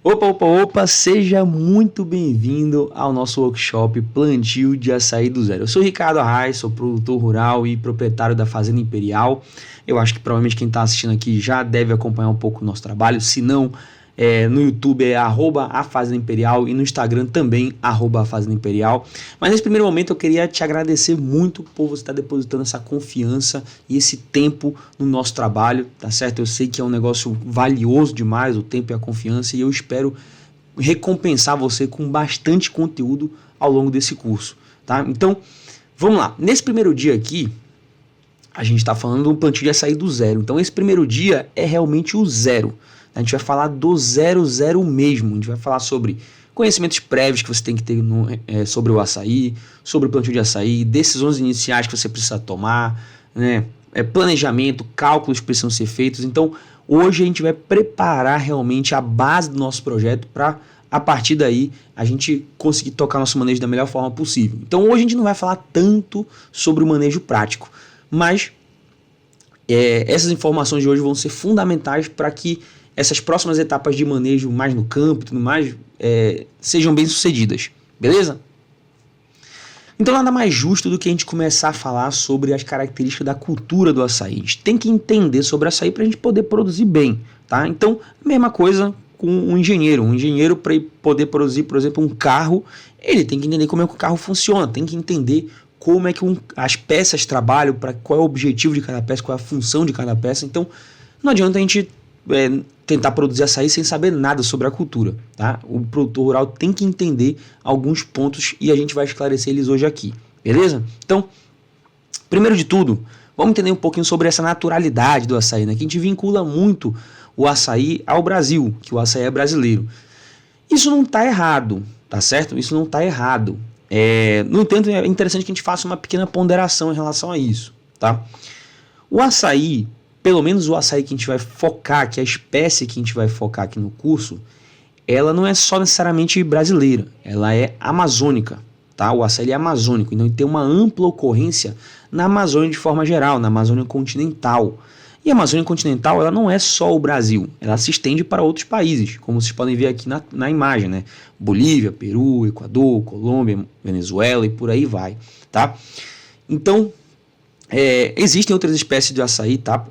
Opa, opa, opa, seja muito bem-vindo ao nosso workshop Plantio de Açaí do Zero. Eu sou o Ricardo Arraes, sou produtor rural e proprietário da Fazenda Imperial. Eu acho que provavelmente quem está assistindo aqui já deve acompanhar um pouco o nosso trabalho, se não, no YouTube é @afazendaimperial e no Instagram também @afazendaimperial. Mas nesse primeiro momento eu queria te agradecer muito por você estar depositando essa confiança e esse tempo no nosso trabalho, tá certo? Eu sei que é um negócio valioso demais, o tempo e a confiança, e eu espero recompensar você com bastante conteúdo ao longo desse curso, tá? Então, vamos lá. Nesse primeiro dia aqui, a gente está falando do plantio de açaí do zero. Então, esse primeiro dia é realmente o zero. A gente vai falar do zero mesmo. A gente vai falar sobre conhecimentos prévios que você tem que ter sobre o açaí, sobre o plantio de açaí, decisões iniciais que você precisa tomar, né? Planejamento, cálculos que precisam ser feitos. Então, hoje a gente vai preparar realmente a base do nosso projeto para, a partir daí, a gente conseguir tocar nosso manejo da melhor forma possível. Então, hoje a gente não vai falar tanto sobre o manejo prático, mas essas informações de hoje vão ser fundamentais para que essas próximas etapas de manejo mais no campo e tudo mais sejam bem sucedidas, beleza? Então nada mais justo do que a gente começar a falar sobre as características da cultura do açaí. A gente tem que entender sobre açaí para a gente poder produzir bem, tá? Então, mesma coisa com um engenheiro. Um engenheiro, para poder produzir, por exemplo, um carro, ele tem que entender como é que o carro funciona, tem que entender como é que as peças trabalham, qual é o objetivo de cada peça, qual é a função de cada peça. Então, não adianta a gente tentar produzir açaí sem saber nada sobre a cultura, tá? O produtor rural tem que entender alguns pontos e a gente vai esclarecer eles hoje aqui, beleza? Então, primeiro de tudo, vamos entender um pouquinho sobre essa naturalidade do açaí, né? Que a gente vincula muito o açaí ao Brasil, que o açaí é brasileiro. Isso não está errado, tá certo? Isso não está errado. No entanto, é interessante que a gente faça uma pequena ponderação em relação a isso, tá? O açaí, pelo menos o açaí que a gente vai focar, que é a espécie que a gente vai focar aqui no curso, ela não é só necessariamente brasileira, ela é amazônica, tá? O açaí é amazônico, então ele tem uma ampla ocorrência na Amazônia de forma geral, na Amazônia continental. E a Amazônia continental, ela não é só o Brasil, ela se estende para outros países, como vocês podem ver aqui na imagem, né? Bolívia, Peru, Equador, Colômbia, Venezuela e por aí vai, tá? Então, existem outras espécies de açaí, tá?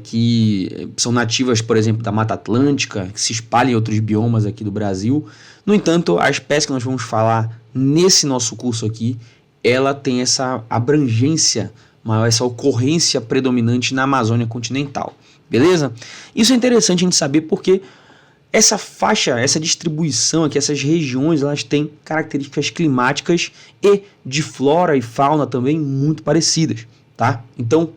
Que são nativas, por exemplo, da Mata Atlântica, que se espalham em outros biomas aqui do Brasil. No entanto, a espécie que nós vamos falar nesse nosso curso aqui, ela tem essa abrangência maior, essa ocorrência predominante na Amazônia continental, beleza? Isso é interessante a gente saber porque essa faixa, essa distribuição aqui, essas regiões, elas têm características climáticas e de flora e fauna também muito parecidas, tá? Então,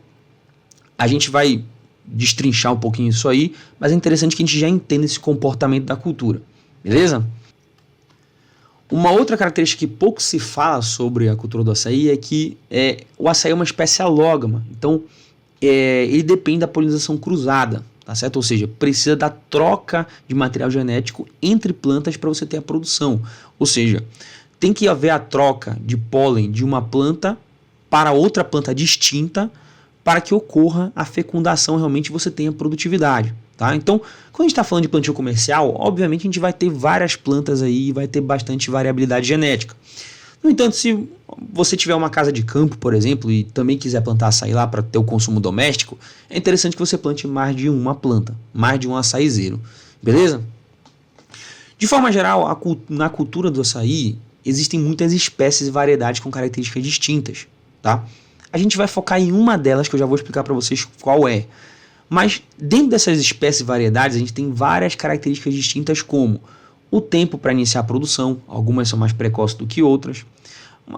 a gente vai destrinchar um pouquinho isso aí, mas é interessante que a gente já entenda esse comportamento da cultura, beleza? Uma outra característica que pouco se fala sobre a cultura do açaí é que o açaí é uma espécie alógama, então ele depende da polinização cruzada, tá certo? Ou seja, precisa da troca de material genético entre plantas para você ter a produção, ou seja, tem que haver a troca de pólen de uma planta para outra planta distinta para que ocorra a fecundação, realmente você tenha produtividade, tá? Então, quando a gente está falando de plantio comercial, obviamente a gente vai ter várias plantas aí e vai ter bastante variabilidade genética. No entanto, se você tiver uma casa de campo, por exemplo, e também quiser plantar açaí lá para ter o consumo doméstico, é interessante que você plante mais de uma planta, mais de um açaizeiro, beleza? De forma geral, na cultura do açaí, existem muitas espécies e variedades com características distintas, tá? A gente vai focar em uma delas, que eu já vou explicar para vocês qual é. Mas dentro dessas espécies e variedades, a gente tem várias características distintas, como o tempo para iniciar a produção, algumas são mais precoces do que outras,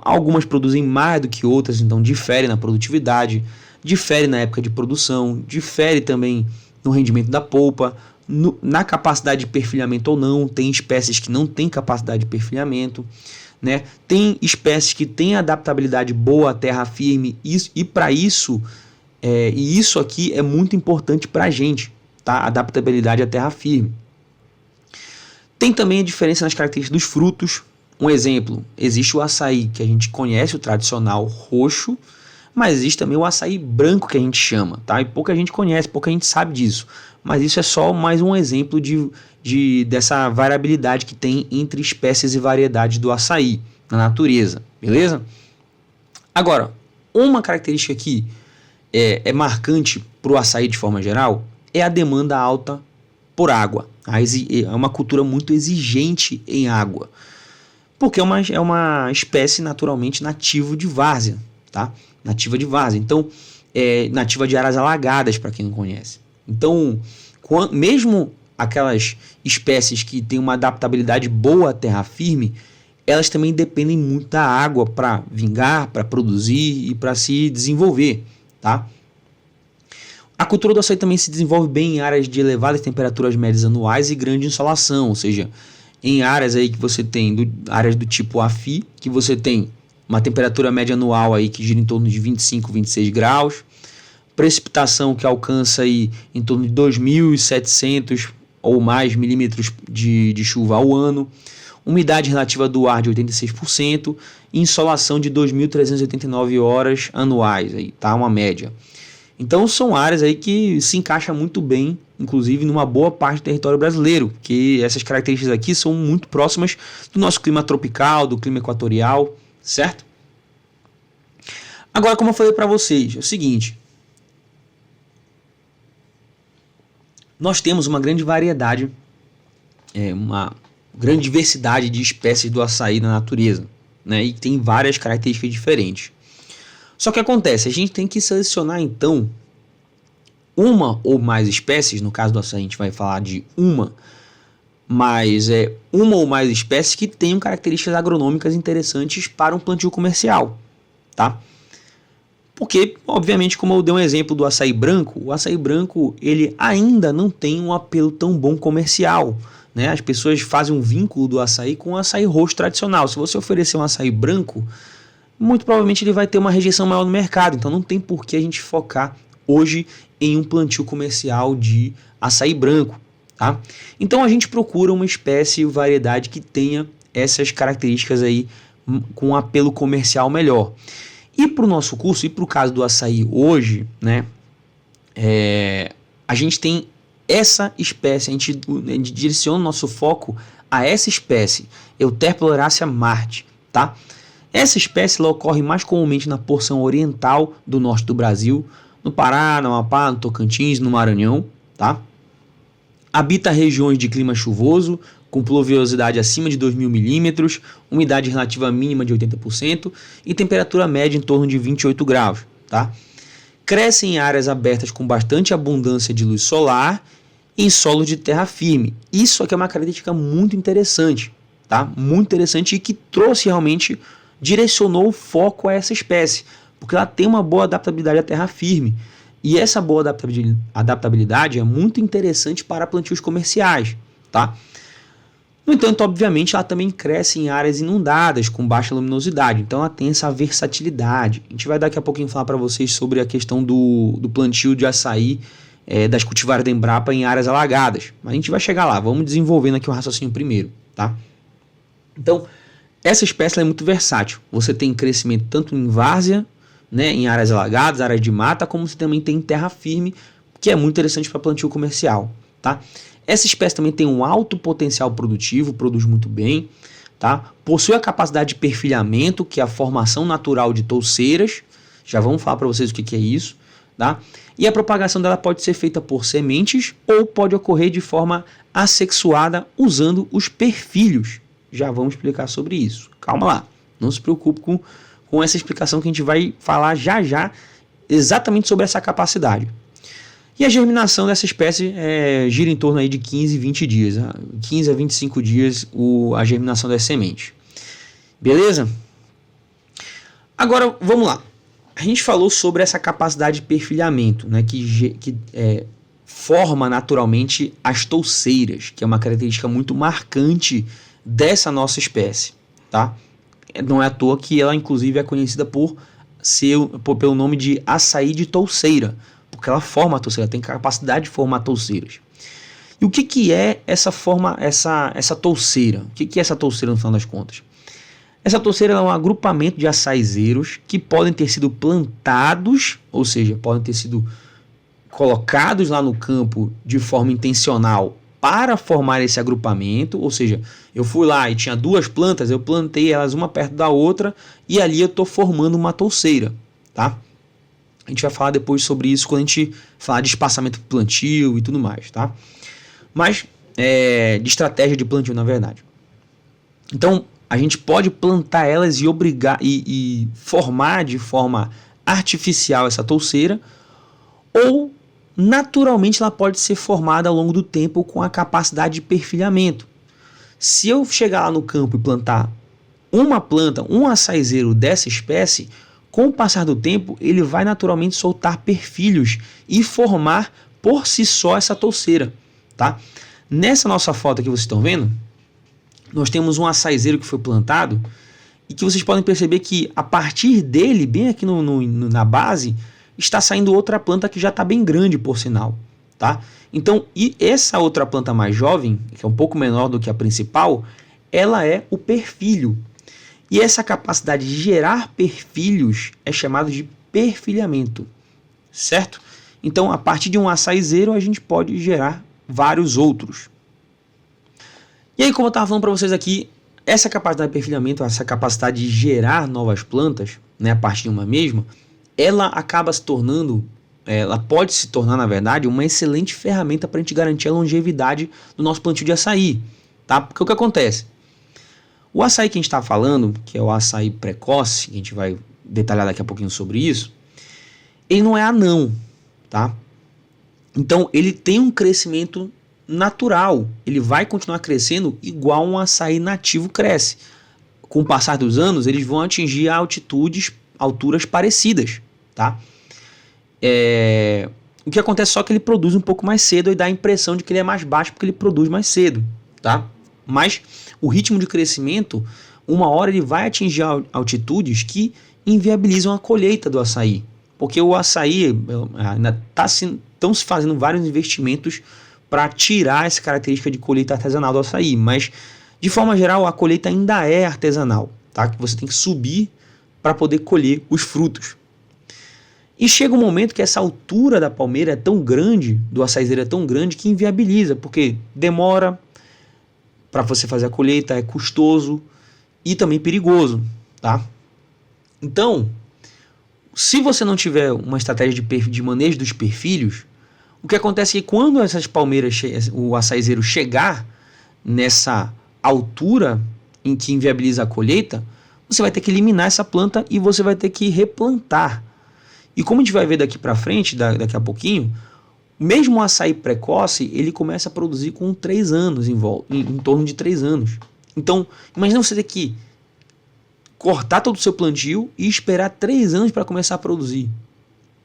algumas produzem mais do que outras, então difere na produtividade, difere na época de produção, difere também no rendimento da polpa, na capacidade de perfilhamento ou não, tem espécies que não têm capacidade de perfilhamento, né? Tem espécies que têm adaptabilidade boa à terra firme e para isso, e isso aqui é muito importante para a gente, tá? Adaptabilidade à terra firme. Tem também a diferença nas características dos frutos. Um exemplo, existe o açaí que a gente conhece, o tradicional roxo, Mas existe também o açaí branco que a gente chama, tá? E pouca gente conhece, pouca gente sabe disso. Mas isso é só mais um exemplo dessa variabilidade que tem entre espécies e variedades do açaí na natureza, beleza? Agora, uma característica que é marcante para o açaí de forma geral é a demanda alta por água. É uma cultura muito exigente em água, porque é uma espécie naturalmente nativa de várzea, tá? Nativa de várzea, então nativa de áreas alagadas, para quem não conhece. Então, mesmo aquelas espécies que têm uma adaptabilidade boa à terra firme, elas também dependem muito da água para vingar, para produzir e para se desenvolver, tá? A cultura do açaí também se desenvolve bem em áreas de elevadas temperaturas médias anuais e grande insolação, ou seja, em áreas aí que você tem áreas do tipo AFI, que você tem uma temperatura média anual aí que gira em torno de 25, 26 graus, precipitação que alcança aí em torno de 2.700 ou mais milímetros de chuva ao ano, umidade relativa do ar de 86% e insolação de 2.389 horas anuais, aí, tá? Uma média. Então são áreas aí que se encaixam muito bem, inclusive numa boa parte do território brasileiro, porque essas características aqui são muito próximas do nosso clima tropical, do clima equatorial, certo? Agora, como eu falei para vocês, é o seguinte, nós temos uma grande variedade, uma grande diversidade de espécies do açaí na natureza, né? E tem várias características diferentes. Só que acontece, a gente tem que selecionar então uma ou mais espécies, no caso do açaí a gente vai falar de uma ou mais espécies que tenham características agronômicas interessantes para um plantio comercial, tá? Porque, obviamente, como eu dei um exemplo do açaí branco, o açaí branco ele ainda não tem um apelo tão bom comercial, né? As pessoas fazem um vínculo do açaí com o açaí roxo tradicional. Se você oferecer um açaí branco, muito provavelmente ele vai ter uma rejeição maior no mercado, então não tem por que a gente focar hoje em um plantio comercial de açaí branco, tá? Então a gente procura uma espécie, variedade que tenha essas características aí com um apelo comercial melhor. E para o nosso curso, e para o caso do açaí hoje, né, a gente tem essa espécie, a gente direciona o nosso foco a essa espécie, Euterpe oleracea Martí, tá? Essa espécie ela ocorre mais comumente na porção oriental do norte do Brasil, no Pará, no Amapá, no Tocantins, no Maranhão, tá? Habita regiões de clima chuvoso, com pluviosidade acima de 2.000 milímetros, umidade relativa mínima de 80% e temperatura média em torno de 28 graus, tá? Cresce em áreas abertas com bastante abundância de luz solar e em solo de terra firme. Isso aqui é uma característica muito interessante, tá? Muito interessante e que trouxe realmente, direcionou o foco a essa espécie, porque ela tem uma boa adaptabilidade à terra firme. E essa boa adaptabilidade é muito interessante para plantios comerciais, tá? No entanto, obviamente, ela também cresce em áreas inundadas, com baixa luminosidade. Então, ela tem essa versatilidade. A gente vai daqui a pouquinho falar para vocês sobre a questão do plantio de açaí das cultivares da Embrapa em áreas alagadas. Mas a gente vai chegar lá. Vamos desenvolvendo aqui o raciocínio primeiro, tá? Então, essa espécie é muito versátil. Você tem crescimento tanto em várzea, né, em áreas alagadas, áreas de mata, como você também tem em terra firme, que é muito interessante para plantio comercial, tá? Essa espécie também tem um alto potencial produtivo, produz muito bem, tá? Possui a capacidade de perfilhamento, que é a formação natural de touceiras. Já vamos falar para vocês o que é isso, tá? E a propagação dela pode ser feita por sementes ou pode ocorrer de forma assexuada usando os perfilhos. Já vamos explicar sobre isso. Calma lá, não se preocupe com essa explicação que a gente vai falar já exatamente sobre essa capacidade. E a germinação dessa espécie gira em torno aí de 15 a 20 dias. 15 a 25 dias a germinação das sementes. Beleza? Agora, vamos lá. A gente falou sobre essa capacidade de perfilhamento, né, que forma naturalmente as touceiras, que é uma característica muito marcante dessa nossa espécie, tá? Não é à toa que ela, inclusive, é conhecida pelo nome de açaí de touceira, porque ela forma a touceira, tem capacidade de formar touceiras. E o que é essa touceira? O que é essa touceira no final das contas? Essa touceira é um agrupamento de açaizeiros que podem ter sido plantados, ou seja, podem ter sido colocados lá no campo de forma intencional para formar esse agrupamento, ou seja, eu fui lá e tinha 2 plantas, eu plantei elas uma perto da outra e ali eu estou formando uma touceira, tá? A gente vai falar depois sobre isso quando a gente falar de espaçamento de plantio e tudo mais, tá? Mas, de estratégia de plantio, na verdade. Então, a gente pode plantar elas e obrigar e formar de forma artificial essa touceira, ou naturalmente ela pode ser formada ao longo do tempo com a capacidade de perfilhamento. Se eu chegar lá no campo e plantar uma planta, um açaizeiro dessa espécie, com o passar do tempo ele vai naturalmente soltar perfilhos e formar por si só essa touceira, tá? Nessa nossa foto aqui vocês estão vendo, nós temos um açaizeiro que foi plantado e que vocês podem perceber que a partir dele, bem aqui na base, está saindo outra planta que já está bem grande, por sinal, tá? Então, e essa outra planta mais jovem, que é um pouco menor do que a principal, ela é o perfilho. E essa capacidade de gerar perfilhos é chamado de perfilhamento, certo? Então, a partir de um açaizeiro, a gente pode gerar vários outros. E aí, como eu estava falando para vocês aqui, essa capacidade de perfilhamento, essa capacidade de gerar novas plantas, né, a partir de uma mesma, ela acaba se tornando, ela pode se tornar, na verdade, uma excelente ferramenta para a gente garantir a longevidade do nosso plantio de açaí, tá? Porque o que acontece? O açaí que a gente está falando, que é o açaí precoce, que a gente vai detalhar daqui a pouquinho sobre isso, ele não é anão, tá? Então, ele tem um crescimento natural, ele vai continuar crescendo igual um açaí nativo cresce. Com o passar dos anos, eles vão atingir alturas parecidas, tá? O que acontece só é que ele produz um pouco mais cedo e dá a impressão de que ele é mais baixo porque ele produz mais cedo, tá? Mas o ritmo de crescimento, uma hora ele vai atingir altitudes que inviabilizam a colheita do açaí, porque o açaí ainda estão se fazendo vários investimentos para tirar essa característica de colheita artesanal do açaí, mas de forma geral a colheita ainda é artesanal, tá? Que você tem que subir para poder colher os frutos. E chega um momento que essa altura da palmeira é tão grande, do açaizeiro é tão grande, que inviabiliza, porque demora para você fazer a colheita, é custoso e também perigoso, tá? Então, se você não tiver uma estratégia de manejo dos perfilhos, o que acontece é que quando essas palmeiras, o açaizeiro chegar nessa altura em que inviabiliza a colheita, você vai ter que eliminar essa planta e você vai ter que replantar. E como a gente vai ver daqui para frente, daqui a pouquinho, mesmo o açaí precoce, ele começa a produzir com 3 anos em torno de 3 anos. Então, imagina você ter que cortar todo o seu plantio e esperar 3 anos para começar a produzir.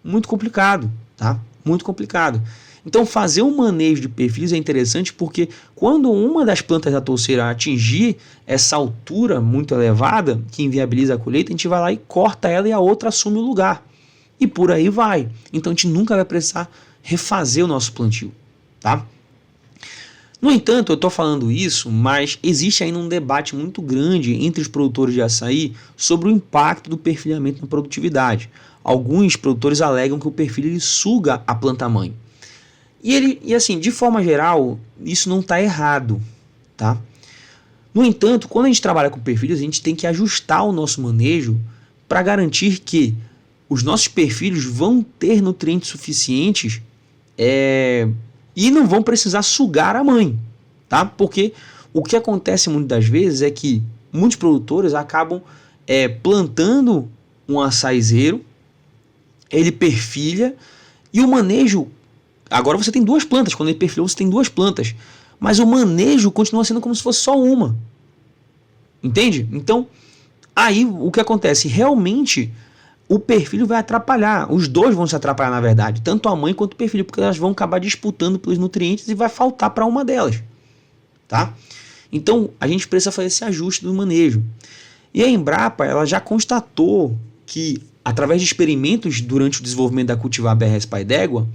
Muito complicado, tá? Muito complicado. Então, fazer um manejo de perfis é interessante porque quando uma das plantas da touceira atingir essa altura muito elevada, que inviabiliza a colheita, a gente vai lá e corta ela e a outra assume o lugar. E por aí vai. Então, a gente nunca vai precisar refazer o nosso plantio, tá? No entanto, eu estou falando isso, mas existe ainda um debate muito grande entre os produtores de açaí sobre o impacto do perfilhamento na produtividade. Alguns produtores alegam que o perfil ele suga a planta-mãe. E assim, de forma geral, isso não está errado, tá? No entanto, quando a gente trabalha com perfilhos, a gente tem que ajustar o nosso manejo para garantir que os nossos perfilhos vão ter nutrientes suficientes e não vão precisar sugar a mãe, tá? Porque o que acontece muitas das vezes é que muitos produtores acabam plantando um açaizeiro, ele perfilha e o manejo... Agora você tem 2 plantas, quando ele perfilhou você tem 2 plantas, mas o manejo continua sendo como se fosse só uma. Entende? Então, aí o que acontece? Realmente o perfilho vai atrapalhar, os dois vão se atrapalhar na verdade, tanto a mãe quanto o perfilho, porque elas vão acabar disputando pelos nutrientes e vai faltar para uma delas, tá? Então a gente precisa fazer esse ajuste do manejo. E a Embrapa ela já constatou que, através de experimentos durante o desenvolvimento da cultivar BRS Pai d'Égua,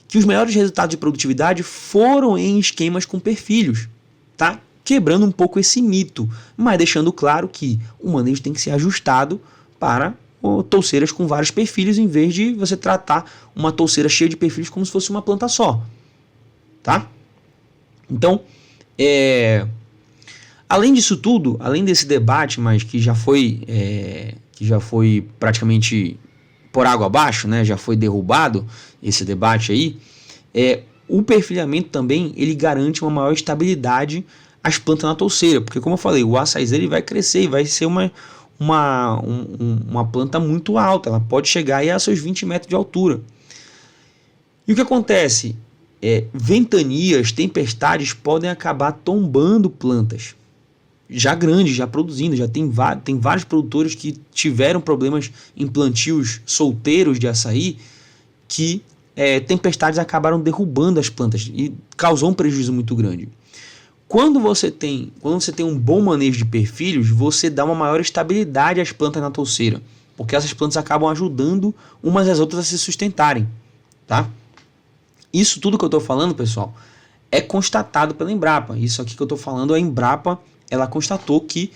que os melhores resultados de produtividade foram em esquemas com perfilhos, tá? quebrando um pouco esse mito, mas deixando claro que o manejo tem que ser ajustado para touceiras com vários perfilhos, em vez de você tratar uma touceira cheia de perfilhos como se fosse uma planta só, tá? Então, além disso tudo, além desse debate, mas que já foi praticamente por água abaixo, né? Já foi derrubado esse debate aí, o perfilhamento também ele garante uma maior estabilidade às plantas na touceira, porque como eu falei, o açaizeiro ele vai crescer e vai ser uma planta muito alta, ela pode chegar aí a seus 20 metros de altura. E o que acontece? Ventanias, tempestades podem acabar tombando plantas já grandes, já produzindo, já tem vários produtores que tiveram problemas em plantios solteiros de açaí, que tempestades acabaram derrubando as plantas e causou um prejuízo muito grande. Quando você tem um bom manejo de perfilhos, você dá uma maior estabilidade às plantas na touceira, porque essas plantas acabam ajudando umas às outras a se sustentarem, tá? Isso tudo que eu estou falando, pessoal, é constatado pela Embrapa. Isso aqui que eu estou falando, a Embrapa, ela constatou que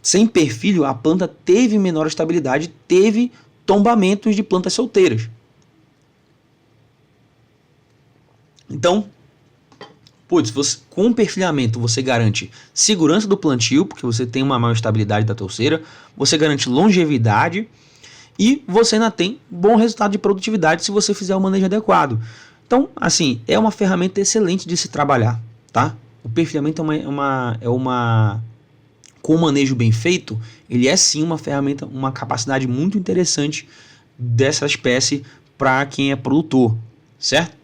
sem perfilho a planta teve menor estabilidade, teve tombamentos de plantas solteiras. Então, com o perfilhamento você garante segurança do plantio, porque você tem uma maior estabilidade da touceira, você garante longevidade e você ainda tem bom resultado de produtividade se você fizer o manejo adequado. Então, assim, é uma ferramenta excelente de se trabalhar, tá? O perfilhamento com o manejo bem feito, ele é sim uma ferramenta, uma capacidade muito interessante dessa espécie para quem é produtor, certo?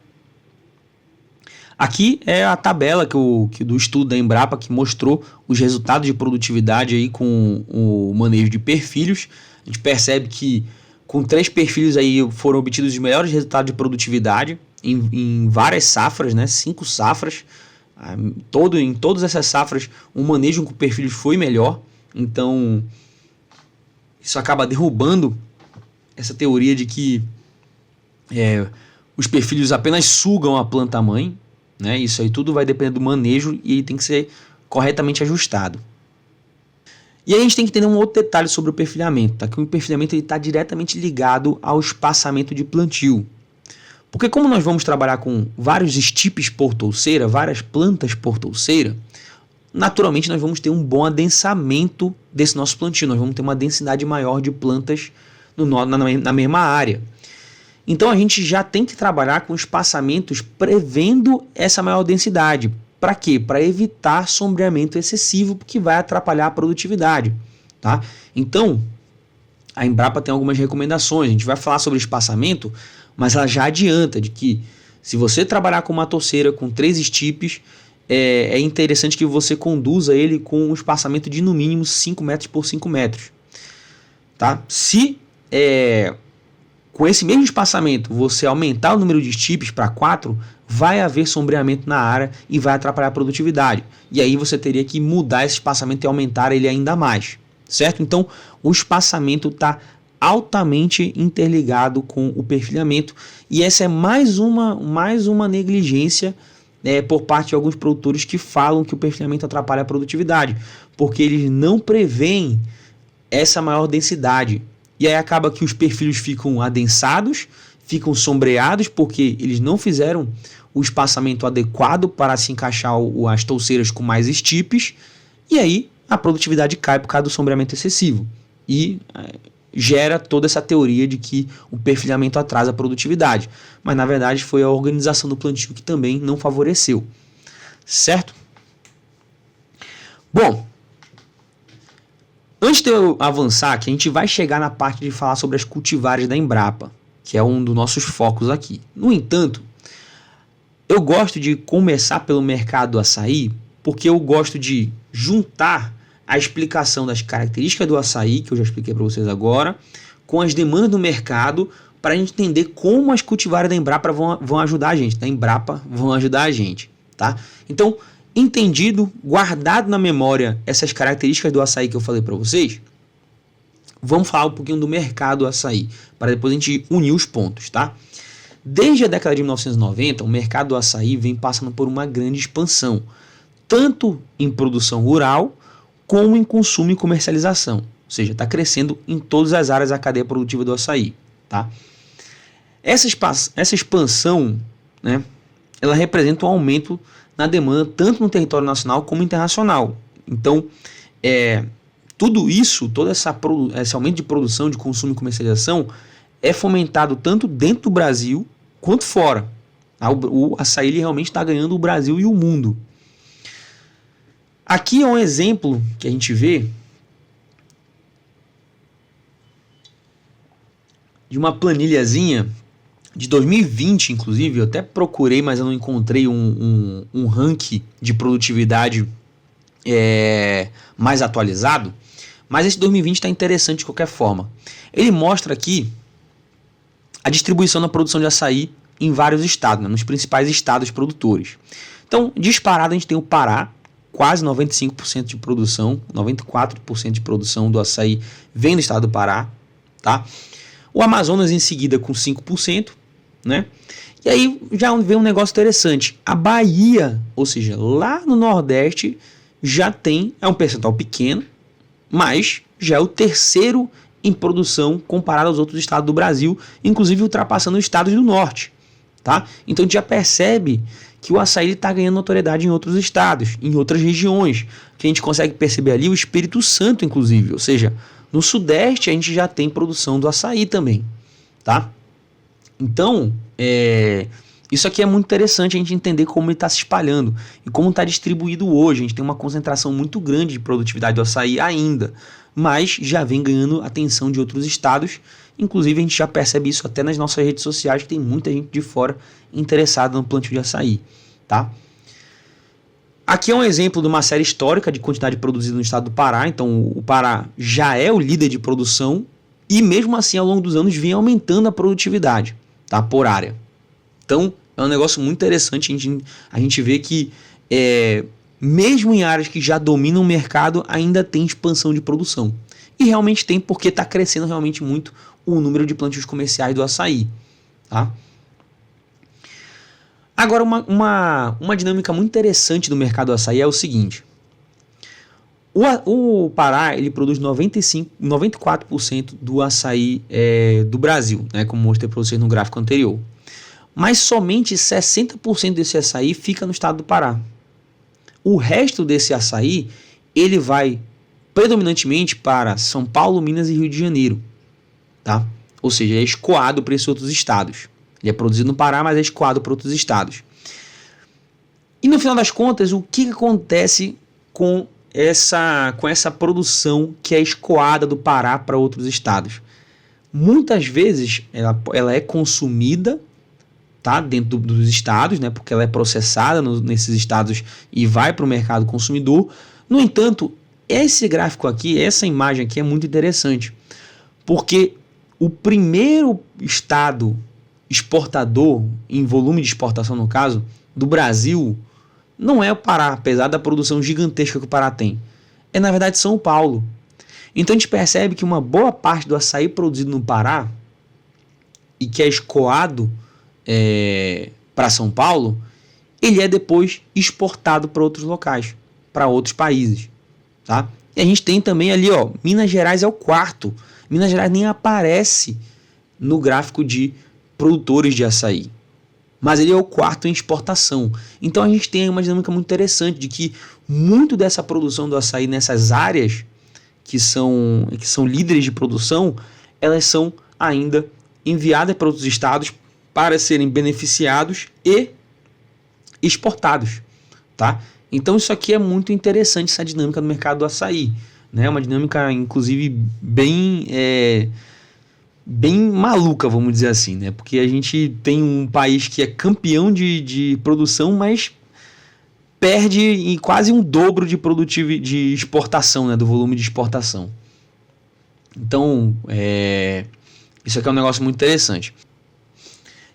Aqui é a tabela do estudo da Embrapa que mostrou os resultados de produtividade aí com o manejo de perfilhos. A gente percebe que com 3 perfilhos aí foram obtidos os melhores resultados de produtividade em várias safras, né? 5 safras. Em todas essas safras o manejo com perfilhos foi melhor. Então isso acaba derrubando essa teoria de que os perfilhos apenas sugam a planta-mãe, né? Isso aí tudo vai depender do manejo e tem que ser corretamente ajustado. E aí a gente tem que entender um outro detalhe sobre o perfilhamento, tá? Que o perfilhamento está diretamente ligado ao espaçamento de plantio. Porque como nós vamos trabalhar com vários estipes por touceira, várias plantas por touceira, naturalmente nós vamos ter um bom adensamento desse nosso plantio, nós vamos ter uma densidade maior de plantas na mesma área. Então a gente já tem que trabalhar com espaçamentos prevendo essa maior densidade. Para quê? Para evitar sombreamento excessivo, porque vai atrapalhar a produtividade, tá? Então, a Embrapa tem algumas recomendações. A gente vai falar sobre espaçamento, mas ela já adianta de que se você trabalhar com uma touceira com 3 estipes, é interessante que você conduza ele com um espaçamento de no mínimo 5 metros por 5 metros, tá? Se com esse mesmo espaçamento você aumentar o número de estipes para 4, vai haver sombreamento na área e vai atrapalhar a produtividade. E aí você teria que mudar esse espaçamento e aumentar ele ainda mais, certo? Então o espaçamento está altamente interligado com o perfilhamento, e essa é mais uma negligência por parte de alguns produtores que falam que o perfilhamento atrapalha a produtividade, porque eles não preveem essa maior densidade. E aí acaba que os perfilhos ficam adensados, ficam sombreados, porque eles não fizeram o espaçamento adequado para se encaixar as touceiras com mais estipes, e aí a produtividade cai por causa do sombreamento excessivo. E gera toda essa teoria de que o perfilhamento atrasa a produtividade. Mas na verdade foi a organização do plantio que também não favoreceu. Certo? Bom, antes de eu avançar aqui, a gente vai chegar na parte de falar sobre as cultivares da Embrapa, que é um dos nossos focos aqui. No entanto, eu gosto de começar pelo mercado do açaí, porque eu gosto de juntar a explicação das características do açaí, que eu já expliquei para vocês agora, com as demandas do mercado, para a gente entender como as cultivares da Embrapa vão ajudar a gente, tá? Então, entendido, guardado na memória essas características do açaí que eu falei para vocês, vamos falar um pouquinho do mercado do açaí, para depois a gente unir os pontos, tá? Desde a década de 1990, o mercado do açaí vem passando por uma grande expansão. tanto em produção rural como em consumo e comercialização. Ou seja, está crescendo em todas as áreas da cadeia produtiva do açaí. Tá? Essa expansão, né, ela representa um aumento na demanda tanto no território nacional como internacional. Então, tudo isso, esse aumento de produção, de consumo e comercialização é fomentado tanto dentro do Brasil quanto fora. O açaí ele realmente está ganhando o Brasil e o mundo. Aqui é um exemplo que a gente vê de uma planilhazinha de 2020, inclusive. Eu até procurei, mas eu não encontrei um ranking de produtividade mais atualizado. Mas esse 2020 está interessante de qualquer forma. Ele mostra aqui a distribuição da produção de açaí em vários estados, né, nos principais estados produtores. Então, disparado, a gente tem o Pará, quase 95% de produção, 94% de produção do açaí vem do estado do Pará, tá? O Amazonas em seguida com 5%, né? E aí já vem um negócio interessante. A Bahia, ou seja, lá no Nordeste, já tem, é um percentual pequeno, mas já é o terceiro em produção comparado aos outros estados do Brasil, inclusive ultrapassando os estados do Norte, tá? Então a gente já percebe que o açaí está ganhando notoriedade em outros estados, em outras regiões, que a gente consegue perceber ali o Espírito Santo, inclusive, ou seja, no Sudeste a gente já tem produção do açaí também, tá? Então, isso aqui é muito interessante a gente entender como ele está se espalhando e como está distribuído hoje. A gente tem uma concentração muito grande de produtividade do açaí ainda, mas já vem ganhando atenção de outros estados. Inclusive a gente já percebe isso até nas nossas redes sociais, que tem muita gente de fora interessada no plantio de açaí, tá? Aqui é um exemplo de uma série histórica de quantidade produzida no estado do Pará. Então o Pará já é o líder de produção e mesmo assim ao longo dos anos vem aumentando a produtividade, tá? Por área. Então é um negócio muito interessante a gente vê que mesmo em áreas que já dominam o mercado ainda tem expansão de produção. E realmente tem, porque está crescendo realmente muito o número de plantios comerciais do açaí, tá? Agora, uma dinâmica muito interessante do mercado do açaí é o seguinte. O Pará ele produz 94% do açaí do Brasil, né, como mostrei para vocês no gráfico anterior. Mas somente 60% desse açaí fica no estado do Pará. O resto desse açaí ele vai predominantemente para São Paulo, Minas e Rio de Janeiro, tá? Ou seja, é escoado para esses outros estados. Ele é produzido no Pará, mas é escoado para outros estados. E no final das contas, o que acontece com essa produção que é escoada do Pará para outros estados? Muitas vezes ela é consumida, tá, dentro dos estados, né, porque ela é processada nesses estados e vai para o mercado consumidor. No entanto, esse gráfico aqui, essa imagem aqui é muito interessante, porque o primeiro estado exportador, em volume de exportação no caso, do Brasil, não é o Pará, apesar da produção gigantesca que o Pará tem. É na verdade São Paulo. Então a gente percebe que uma boa parte do açaí produzido no Pará e que é escoado para São Paulo, ele é depois exportado para outros locais, para outros países, tá? E a gente tem também ali, ó, Minas Gerais é o quarto. Minas Gerais nem aparece no gráfico de produtores de açaí, mas ele é o quarto em exportação. Então a gente tem uma dinâmica muito interessante de que muito dessa produção do açaí nessas áreas que são líderes de produção, elas são ainda enviadas para outros estados para serem beneficiados e exportados, tá? Então isso aqui é muito interessante, essa dinâmica do mercado do açaí, né? Uma dinâmica, inclusive, bem maluca, vamos dizer assim, né? Porque a gente tem um país que é campeão de produção, mas perde em quase um dobro de exportação, né? Do volume de exportação. Então, isso aqui é um negócio muito interessante.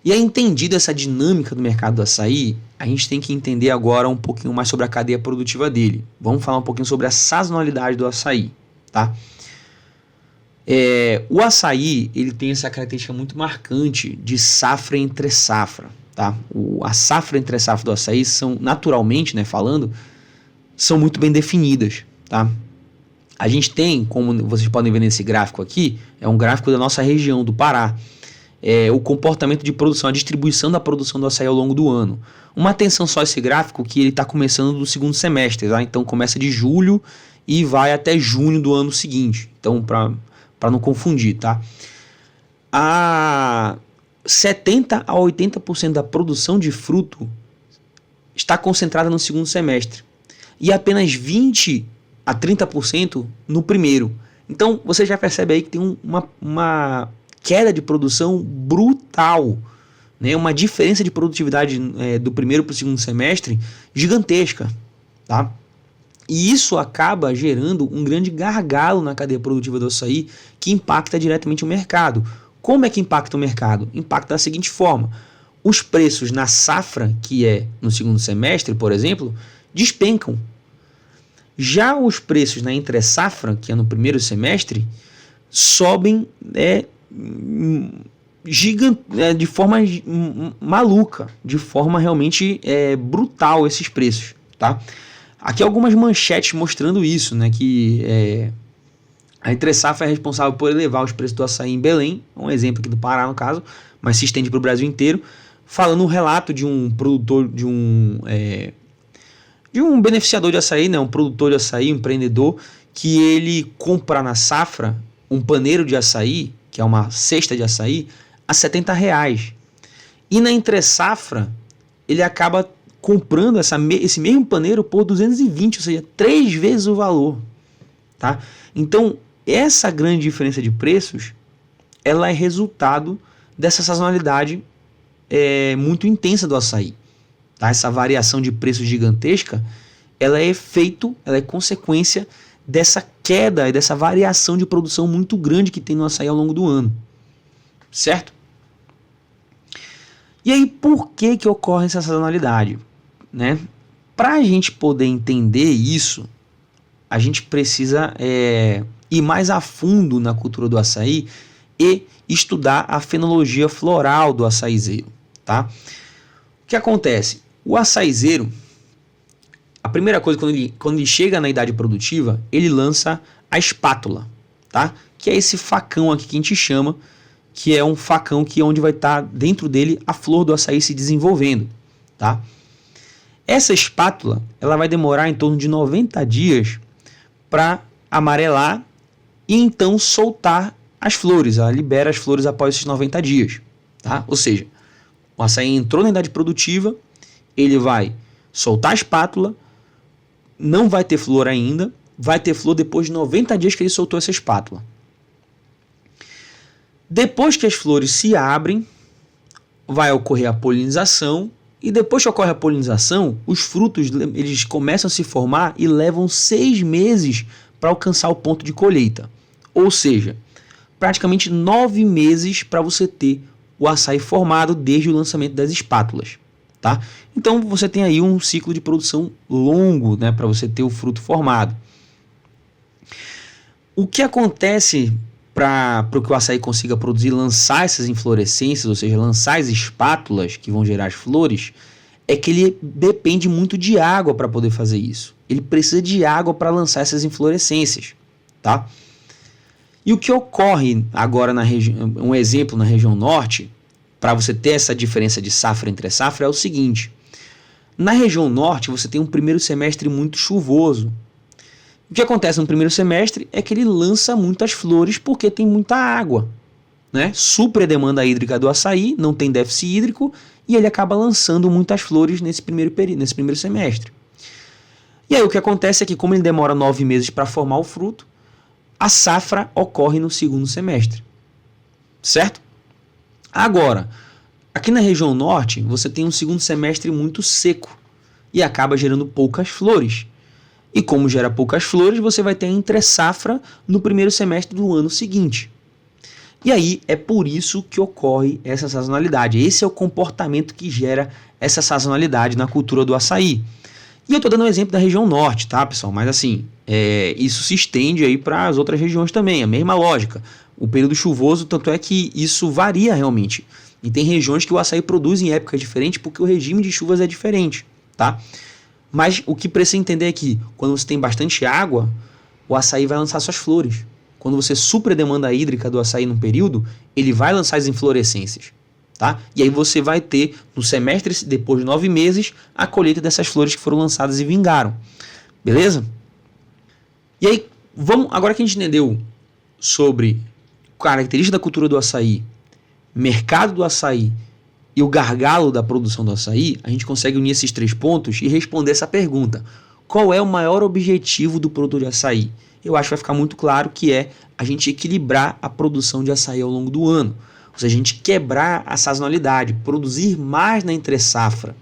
E aí, entendida essa dinâmica do mercado do açaí, a gente tem que entender agora um pouquinho mais sobre a cadeia produtiva dele. Vamos falar um pouquinho sobre a sazonalidade do açaí, tá? O açaí, ele tem essa característica muito marcante de safra entre safra, tá? A safra entre safra do açaí são, naturalmente, né, falando, são muito bem definidas, tá? A gente tem, como vocês podem ver nesse gráfico aqui, é um gráfico da nossa região, do Pará. O comportamento de produção, a distribuição da produção do açaí ao longo do ano. Uma atenção só a esse gráfico, que ele está começando do segundo semestre, tá? Então começa de julho e vai até junho do ano seguinte. Então, para não confundir, tá? 70 a 80% da produção de fruto está concentrada no segundo semestre e apenas 20 a 30% no primeiro. Então você já percebe aí que tem uma queda de produção brutal, né? Uma diferença de produtividade do primeiro para o segundo semestre gigantesca, tá? E isso acaba gerando um grande gargalo na cadeia produtiva do açaí que impacta diretamente o mercado. Como é que impacta o mercado? Impacta da seguinte forma: os preços na safra, que é no segundo semestre, por exemplo, despencam. Já os preços na entre-safra, que é no primeiro semestre, sobem de forma maluca, de forma realmente brutal esses preços, tá? Aqui algumas manchetes mostrando isso, né? Que a entre-safra é responsável por elevar os preços do açaí em Belém, um exemplo aqui do Pará no caso, mas se estende para o Brasil inteiro, falando um relato de um produtor, de um beneficiador de açaí, né, um produtor de açaí, um empreendedor, que ele compra na safra um paneiro de açaí, que é uma cesta de açaí, a R$70. E na entre-safra, ele acaba comprando esse mesmo paneiro por 220, ou seja, 3 vezes o valor. Tá? Então, essa grande diferença de preços, ela é resultado dessa sazonalidade muito intensa do açaí. Tá? Essa variação de preço gigantesca, ela é consequência dessa queda e dessa variação de produção muito grande que tem no açaí ao longo do ano. Certo? E aí, por que ocorre essa sazonalidade? Né? Para a gente poder entender isso, a gente precisa ir mais a fundo na cultura do açaí e estudar a fenologia floral do açaizeiro. Tá? O que acontece? O açaizeiro, a primeira coisa, quando ele chega na idade produtiva, ele lança a espátula, tá? Que é esse facão aqui que a gente chama, que é um facão que é onde vai estar dentro dele a flor do açaí se desenvolvendo, tá? Essa espátula, ela vai demorar em torno de 90 dias para amarelar e então soltar as flores. Ela libera as flores após esses 90 dias, tá? Ou seja, o açaí entrou na idade produtiva, ele vai soltar a espátula, não vai ter flor ainda, vai ter flor depois de 90 dias que ele soltou essa espátula. Depois que as flores se abrem, vai ocorrer a polinização, e depois que ocorre a polinização, os frutos eles começam a se formar e levam 6 meses para alcançar o ponto de colheita. Ou seja, praticamente 9 meses para você ter o açaí formado desde o lançamento das espátulas. Tá? Então você tem aí um ciclo de produção longo, né, para você ter o fruto formado. O que acontece para que o açaí consiga produzir, lançar essas inflorescências, ou seja, lançar as espátulas que vão gerar as flores, é que ele depende muito de água para poder fazer isso. Ele precisa de água para lançar essas inflorescências. Tá? E o que ocorre agora na região, um exemplo na região norte, para você ter essa diferença de safra entre safra, é o seguinte: na região norte você tem um primeiro semestre muito chuvoso. O que acontece no primeiro semestre é que ele lança muitas flores porque tem muita água, né? Supra a demanda hídrica do açaí, não tem déficit hídrico e ele acaba lançando muitas flores nesse primeiro semestre. E aí o que acontece é que, como ele demora 9 meses para formar o fruto, a safra ocorre no segundo semestre, certo? Agora, aqui na região norte, você tem um segundo semestre muito seco e acaba gerando poucas flores. E como gera poucas flores, você vai ter a entre-safra no primeiro semestre do ano seguinte. E aí é por isso que ocorre essa sazonalidade. Esse é o comportamento que gera essa sazonalidade na cultura do açaí. E eu estou dando um exemplo da região norte, tá, pessoal? Mas assim, isso se estende aí para as outras regiões também, a mesma lógica. O período chuvoso, tanto é que isso varia realmente. E tem regiões que o açaí produz em épocas diferentes porque o regime de chuvas é diferente, tá? Mas o que precisa entender é que quando você tem bastante água, o açaí vai lançar suas flores. Quando você supra a demanda hídrica do açaí num período, ele vai lançar as inflorescências. Tá? E aí você vai ter, no semestre, depois de 9 meses, a colheita dessas flores que foram lançadas e vingaram. Beleza? E aí, agora que a gente entendeu sobre característica da cultura do açaí, mercado do açaí e o gargalo da produção do açaí, a gente consegue unir esses 3 pontos e responder essa pergunta. Qual é o maior objetivo do produtor de açaí? Eu acho que vai ficar muito claro que é a gente equilibrar a produção de açaí ao longo do ano. Ou seja, a gente quebrar a sazonalidade, produzir mais na entre-safra,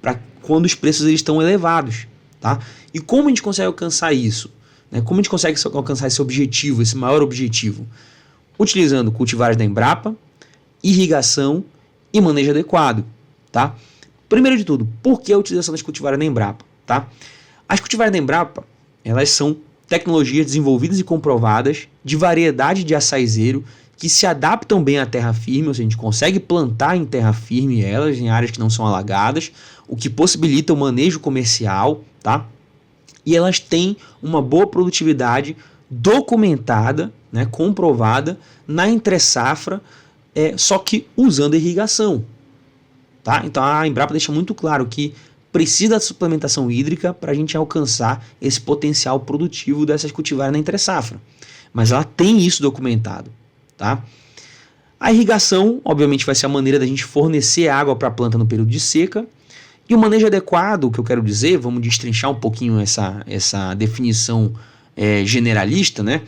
para quando os preços eles estão elevados. Tá? E como a gente consegue alcançar isso? Né? Como a gente consegue alcançar esse objetivo, esse maior objetivo? Utilizando cultivares da Embrapa, irrigação e manejo adequado. Tá? Primeiro de tudo, por que a utilização das cultivares da Embrapa? Tá? As cultivares da Embrapa, elas são tecnologias desenvolvidas e comprovadas de variedade de açaizeiro que se adaptam bem à terra firme, ou seja, a gente consegue plantar em terra firme elas, em áreas que não são alagadas, o que possibilita o manejo comercial, tá? E elas têm uma boa produtividade documentada, né, comprovada, na entre-safra, só que usando irrigação. Tá? Então a Embrapa deixa muito claro que precisa da suplementação hídrica para a gente alcançar esse potencial produtivo dessas cultivares na entre-safra. Mas ela tem isso documentado. Tá? A irrigação, obviamente, vai ser a maneira da gente fornecer água para a planta no período de seca. E o manejo adequado, o que eu quero dizer, vamos destrinchar um pouquinho essa definição generalista, né?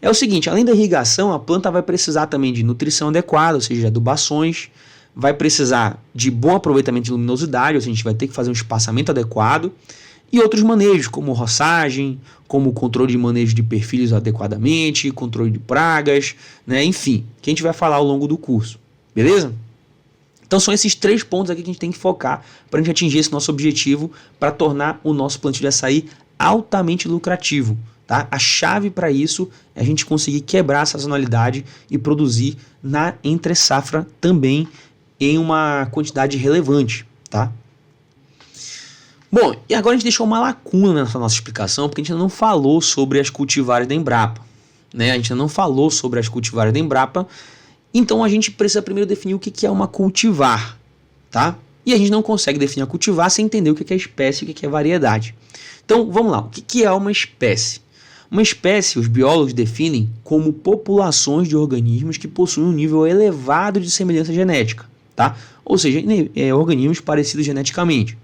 É o seguinte, além da irrigação, a planta vai precisar também de nutrição adequada, ou seja, adubações, vai precisar de bom aproveitamento de luminosidade, ou seja, a gente vai ter que fazer um espaçamento adequado, e outros manejos, como roçagem, como controle de manejo de perfilhos adequadamente, controle de pragas, né? Enfim, que a gente vai falar ao longo do curso, beleza? Então são esses 3 pontos aqui que a gente tem que focar para a gente atingir esse nosso objetivo, para tornar o nosso plantio de açaí altamente lucrativo. Tá? A chave para isso é a gente conseguir quebrar a sazonalidade e produzir na entre-safra também em uma quantidade relevante. Tá? Bom, e agora a gente deixou uma lacuna nessa nossa explicação, porque a gente ainda não falou sobre as cultivares da Embrapa. Né? A gente ainda não falou sobre as cultivares da Embrapa, então a gente precisa primeiro definir o que é uma cultivar. Tá? E a gente não consegue definir a cultivar sem entender o que é espécie e o que é variedade. Então vamos lá, o que é uma espécie? Uma espécie, os biólogos definem como populações de organismos que possuem um nível elevado de semelhança genética, tá? Ou seja, organismos parecidos geneticamente.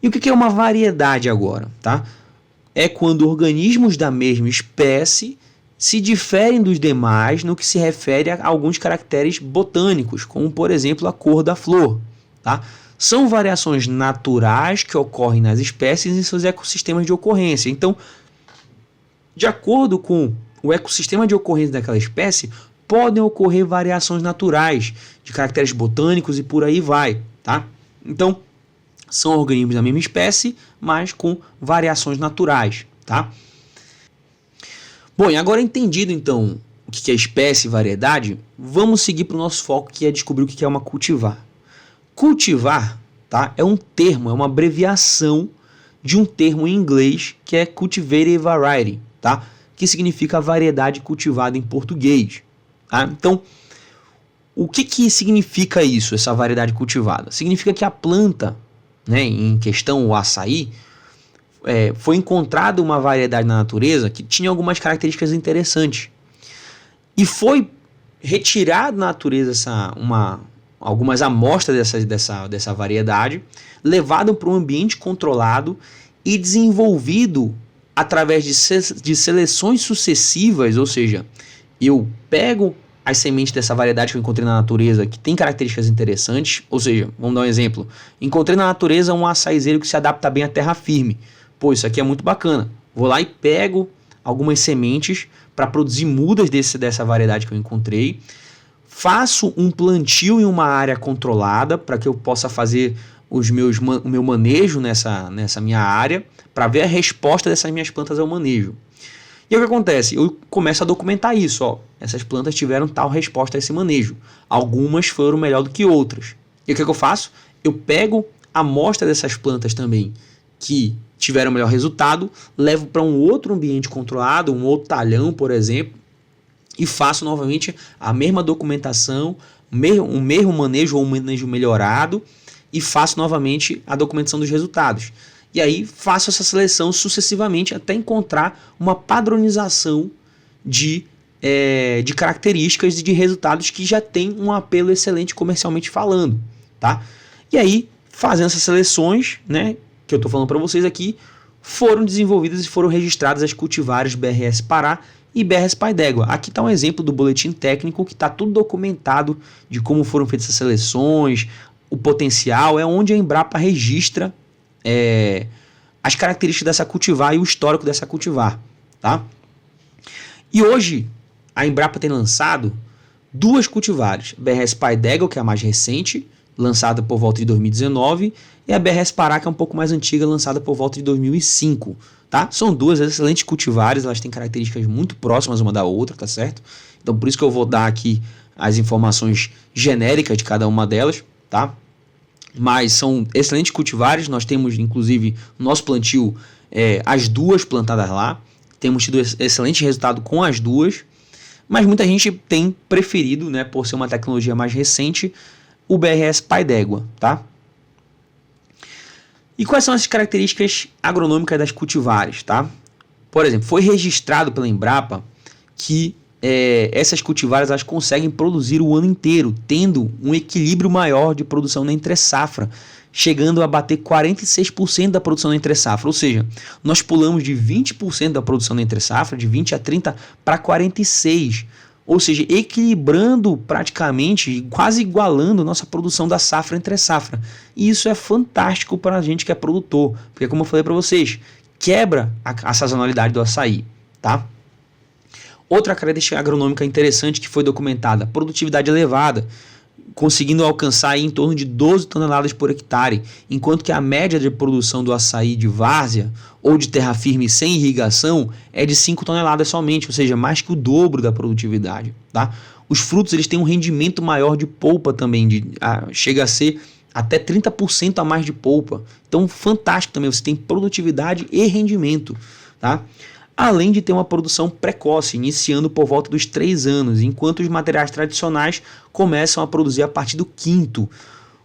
E o que é uma variedade agora? Tá? É quando organismos da mesma espécie se diferem dos demais no que se refere a alguns caracteres botânicos, como por exemplo a cor da flor. Tá? São variações naturais que ocorrem nas espécies e seus ecossistemas de ocorrência. Então, de acordo com o ecossistema de ocorrência daquela espécie, podem ocorrer variações naturais de caracteres botânicos e por aí vai. Tá? Então, são organismos da mesma espécie, mas com variações naturais. Tá? Bom, e agora entendido então o que é espécie e variedade, vamos seguir para o nosso foco, que é descobrir o que é uma cultivar. Cultivar, tá, é um termo, é uma abreviação de um termo em inglês que é cultivated variety, tá, que significa variedade cultivada em português. Tá? Então, o que significa isso, essa variedade cultivada? Significa que a planta, né, em questão, o açaí, foi encontrada uma variedade na natureza que tinha algumas características interessantes. E foi retirado da natureza algumas amostras dessa variedade, levado para um ambiente controlado e desenvolvido através de seleções sucessivas, ou seja, eu pego as sementes dessa variedade que eu encontrei na natureza, que tem características interessantes, ou seja, vamos dar um exemplo, encontrei na natureza um açaizeiro que se adapta bem à terra firme. Pô, isso aqui é muito bacana. Vou lá e pego algumas sementes para produzir mudas dessa variedade que eu encontrei, faço um plantio em uma área controlada para que eu possa fazer o meu manejo nessa minha área, para ver a resposta dessas minhas plantas ao manejo. E o que acontece? Eu começo a documentar isso. Ó. Essas plantas tiveram tal resposta a esse manejo. Algumas foram melhor do que outras. E o que eu faço? Eu pego a amostra dessas plantas também que tiveram melhor resultado, levo para um outro ambiente controlado, um outro talhão, por exemplo, e faço novamente a mesma documentação, o mesmo manejo ou um manejo melhorado, e faço novamente a documentação dos resultados. E aí faço essa seleção sucessivamente até encontrar uma padronização de características e de resultados que já tem um apelo excelente comercialmente falando, tá? E aí, fazendo essas seleções, né, que eu estou falando para vocês aqui, foram desenvolvidas e foram registradas as cultivares BRS Pará e BRS Pai d'Égua. Aqui está um exemplo do boletim técnico que está tudo documentado de como foram feitas essas seleções, o potencial, é onde a Embrapa registra as características dessa cultivar e o histórico dessa cultivar, tá? E hoje a Embrapa tem lançado 2 cultivares, a BRS Pai d'Égua, que é a mais recente, lançada por volta de 2019, e a BRS Pará, que é um pouco mais antiga, lançada por volta de 2005, tá? São 2 excelentes cultivares, elas têm características muito próximas uma da outra, tá certo? Então por isso que eu vou dar aqui as informações genéricas de cada uma delas, tá? Mas são excelentes cultivares, nós temos inclusive no nosso plantio as 2 plantadas lá, temos tido excelente resultado com as 2, mas muita gente tem preferido, né, por ser uma tecnologia mais recente, o BRS Pai d'Égua, tá? E quais são as características agronômicas das cultivares, tá? Por exemplo, foi registrado pela Embrapa que essas cultivares elas conseguem produzir o ano inteiro, tendo um equilíbrio maior de produção na entre-safra, chegando a bater 46% da produção na entre-safra, ou seja, nós pulamos de 20% da produção na entre-safra, de 20 a 30 para 46%, ou seja, equilibrando praticamente, quase igualando nossa produção da safra entre safra. E isso é fantástico para a gente que é produtor, porque como eu falei para vocês, quebra a sazonalidade do açaí, tá? Outra característica agronômica interessante que foi documentada, produtividade elevada, conseguindo alcançar aí em torno de 12 toneladas por hectare, enquanto que a média de produção do açaí de várzea ou de terra firme sem irrigação é de 5 toneladas somente, ou seja, mais que o dobro da produtividade, tá? Os frutos eles têm um rendimento maior de polpa também, chega a ser até 30% a mais de polpa. Então, fantástico também, você tem produtividade e rendimento, tá? Além de ter uma produção precoce, iniciando por volta dos 3 anos, enquanto os materiais tradicionais começam a produzir a partir do 5º.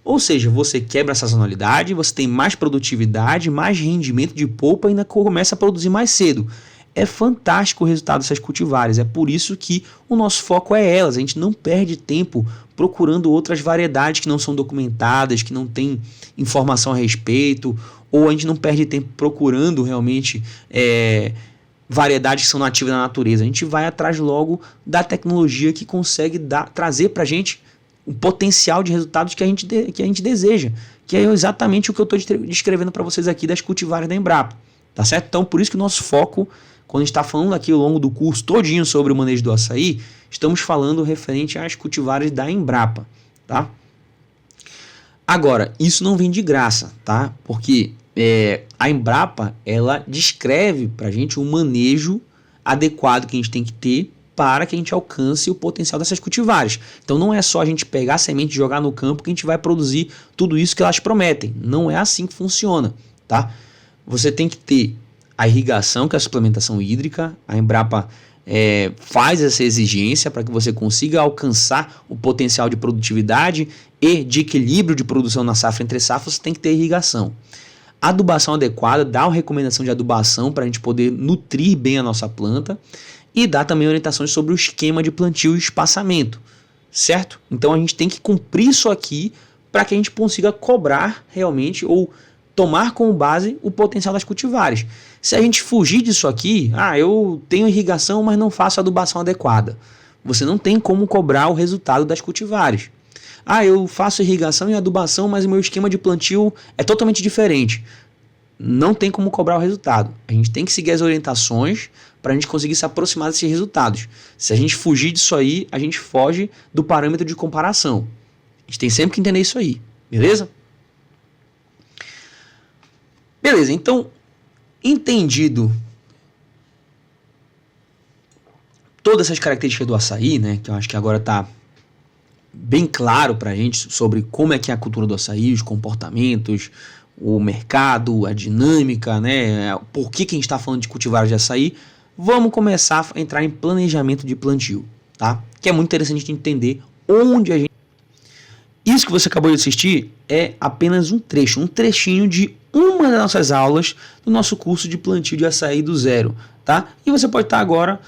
Ou seja, você quebra a sazonalidade, você tem mais produtividade, mais rendimento de polpa e ainda começa a produzir mais cedo. É fantástico o resultado dessas cultivares, é por isso que o nosso foco é elas, a gente não perde tempo procurando outras variedades que não são documentadas, que não tem informação a respeito, ou a gente não perde tempo procurando realmente variedades que são nativas da natureza. A gente vai atrás logo da tecnologia que consegue trazer para a gente o potencial de resultados que a gente deseja, que é exatamente o que eu estou descrevendo para vocês aqui das cultivares da Embrapa, tá certo? Então, por isso que o nosso foco, quando a gente está falando aqui ao longo do curso todinho sobre o manejo do açaí, estamos falando referente às cultivares da Embrapa, tá? Agora, isso não vem de graça, tá? Porque a Embrapa, ela descreve para a gente um manejo adequado que a gente tem que ter para que a gente alcance o potencial dessas cultivares. Então não é só a gente pegar a semente e jogar no campo que a gente vai produzir tudo isso que elas prometem. Não é assim que funciona, tá? Você tem que ter a irrigação, que é a suplementação hídrica. A Embrapa faz essa exigência para que você consiga alcançar o potencial de produtividade e de equilíbrio de produção na safra entre safras, você tem que ter irrigação. Adubação adequada, dá uma recomendação de adubação para a gente poder nutrir bem a nossa planta e dá também orientações sobre o esquema de plantio e espaçamento, certo? Então a gente tem que cumprir isso aqui para que a gente consiga cobrar realmente ou tomar como base o potencial das cultivares. Se a gente fugir disso aqui, eu tenho irrigação, mas não faço adubação adequada, você não tem como cobrar o resultado das cultivares. Eu faço irrigação e adubação, mas o meu esquema de plantio é totalmente diferente. Não tem como cobrar o resultado. A gente tem que seguir as orientações para a gente conseguir se aproximar desses resultados. Se a gente fugir disso aí, a gente foge do parâmetro de comparação. A gente tem sempre que entender isso aí, beleza? Beleza, então, entendido todas essas características do açaí, né, que eu acho que agora está bem claro para a gente sobre como é que é a cultura do açaí, os comportamentos, o mercado, a dinâmica, né? Por que a gente está falando de cultivar de açaí, vamos começar a entrar em planejamento de plantio, tá? Que é muito interessante a gente entender onde a gente... Isso que você acabou de assistir é apenas um trechinho de uma das nossas aulas do nosso curso de plantio de açaí do zero, tá? E você pode estar agora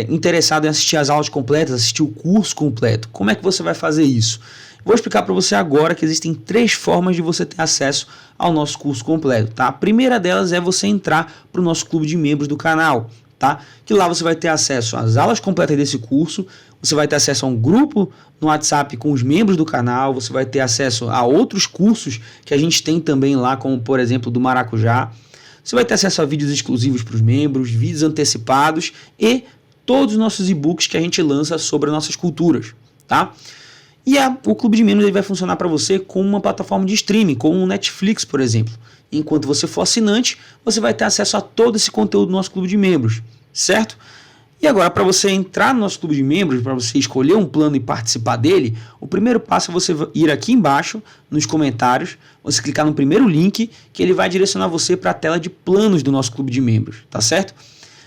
interessado em assistir as aulas completas, assistir o curso completo. Como é que você vai fazer isso? Vou explicar para você agora que existem 3 formas de você ter acesso ao nosso curso completo, tá? A primeira delas é você entrar para o nosso clube de membros do canal, tá? Que lá você vai ter acesso às aulas completas desse curso, você vai ter acesso a um grupo no WhatsApp com os membros do canal, você vai ter acesso a outros cursos que a gente tem também lá, como por exemplo do Maracujá. Você vai ter acesso a vídeos exclusivos para os membros, vídeos antecipados e todos os nossos e-books que a gente lança sobre as nossas culturas, tá? E o Clube de Membros ele vai funcionar para você como uma plataforma de streaming, como o Netflix, por exemplo. Enquanto você for assinante, você vai ter acesso a todo esse conteúdo do nosso Clube de Membros, certo? E agora, para você entrar no nosso Clube de Membros, para você escolher um plano e participar dele, o primeiro passo é você ir aqui embaixo, nos comentários, você clicar no primeiro link, que ele vai direcionar você para a tela de planos do nosso Clube de Membros, tá certo?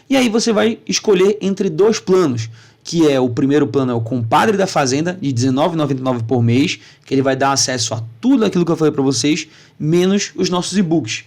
E aí você vai escolher entre 2 planos, que é o primeiro plano é o Compadre da Fazenda, de R$19,99 por mês, que ele vai dar acesso a tudo aquilo que eu falei para vocês, menos os nossos e-books.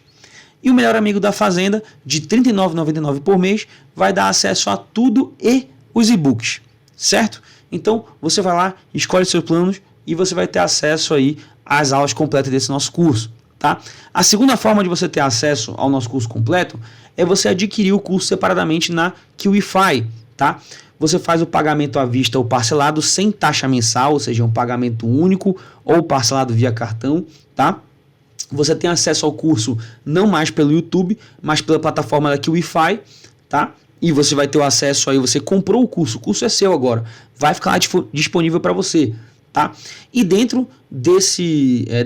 E o Melhor Amigo da Fazenda, de R$39,99 por mês, vai dar acesso a tudo e os e-books, certo? Então, você vai lá, escolhe seus planos e você vai ter acesso aí às aulas completas desse nosso curso, tá? A segunda forma de você ter acesso ao nosso curso completo é você adquirir o curso separadamente na QIFI, tá? Você faz o pagamento à vista ou parcelado sem taxa mensal, ou seja, um pagamento único ou parcelado via cartão, tá? Você tem acesso ao curso não mais pelo YouTube, mas pela plataforma da QIFI, tá? E você vai ter o acesso aí, você comprou o curso é seu agora, vai ficar lá disponível para você, tá? E dentro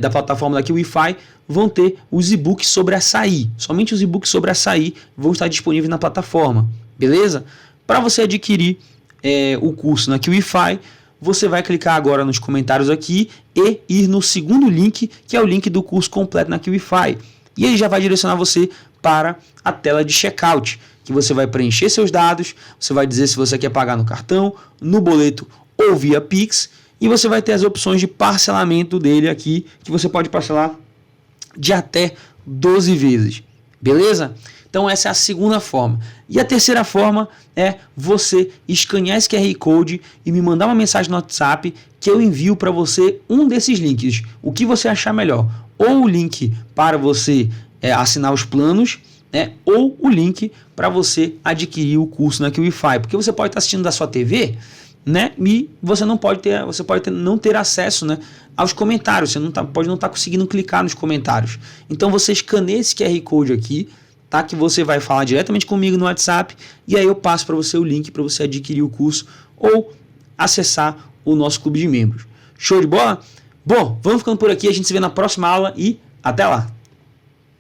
da plataforma da QIFI vão ter os e-books sobre açaí, somente os e-books sobre açaí vão estar disponíveis na plataforma, beleza? Para você adquirir o curso na QIFI, você vai clicar agora nos comentários aqui e ir no segundo link, que é o link do curso completo na QIFI. E ele já vai direcionar você para a tela de checkout, que você vai preencher seus dados, você vai dizer se você quer pagar no cartão, no boleto ou via Pix, e você vai ter as opções de parcelamento dele aqui, que você pode parcelar de até 12 vezes, beleza? Então essa é a segunda forma. E a terceira forma é você escanear esse QR Code e me mandar uma mensagem no WhatsApp que eu envio para você um desses links. O que você achar melhor. Ou o link para você assinar os planos, né? Ou o link para você adquirir o curso na QIFI. Porque você pode estar assistindo da sua TV, né? E você não pode ter, não ter acesso, né, aos comentários. Você pode não estar conseguindo clicar nos comentários. Então você escaneia esse QR Code aqui, tá? Que você vai falar diretamente comigo no WhatsApp e aí eu passo para você o link para você adquirir o curso ou acessar o nosso clube de membros. Show de bola? Bom, vamos ficando por aqui, a gente se vê na próxima aula e até lá!